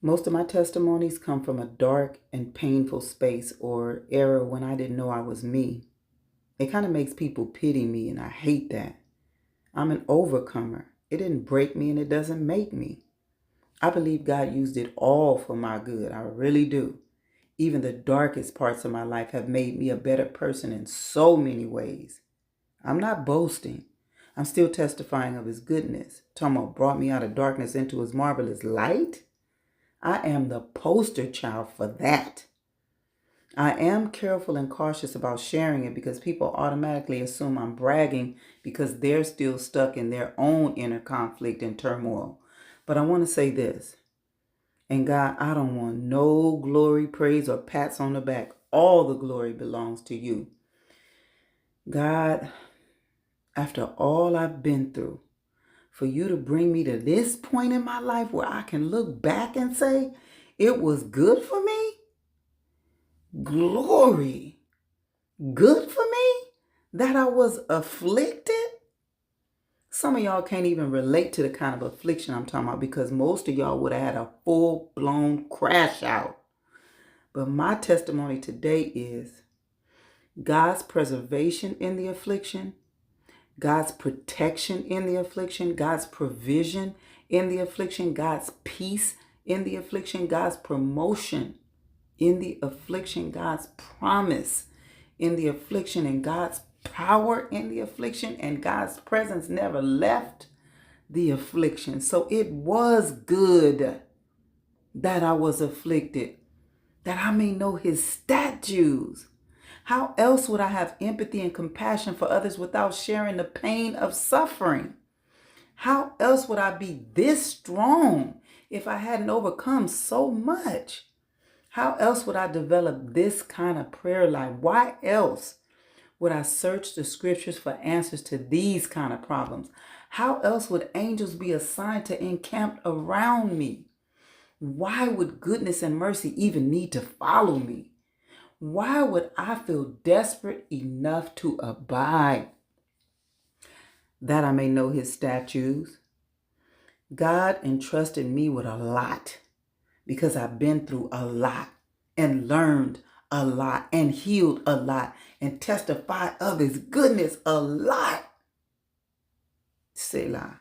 Most of my testimonies come from a dark and painful space or era when I didn't know I was me. It kind of makes people pity me, and I hate that. I'm an overcomer. It didn't break me and it doesn't make me. I believe God used it all for my good. I really do. Even the darkest parts of my life have made me a better person in so many ways. I'm not boasting. I'm still testifying of his goodness. Talking about brought me out of darkness into his marvelous light. I am the poster child for that. I am careful and cautious about sharing it because people automatically assume I'm bragging because they're still stuck in their own inner conflict and turmoil. But I want to say this. And God, I don't want no glory, praise, or pats on the back. All the glory belongs to you. God, after all I've been through, for you to bring me to this point in my life where I can look back and say, it was good for me? Glory. Good for me? That I was afflicted? Some of y'all can't even relate to the kind of affliction I'm talking about because most of y'all would have had a full-blown crash out. But my testimony today is God's preservation in the affliction, God's protection in the affliction, God's provision in the affliction, God's peace in the affliction, God's promotion in the affliction, God's promise in the affliction, and God's power in the affliction, and God's presence never left the affliction. So it was good that I was afflicted, that I may know his statutes. How else would I have empathy and compassion for others without sharing the pain of suffering? How else would I be this strong if I hadn't overcome so much? How else would I develop this kind of prayer life? Why else would I search the scriptures for answers to these kind of problems? How else would angels be assigned to encamp around me? Why would goodness and mercy even need to follow me? Why would I feel desperate enough to abide? That I may know his statutes. God entrusted me with a lot because I've been through a lot and learned a lot and healed a lot and testified of his goodness a lot. Selah.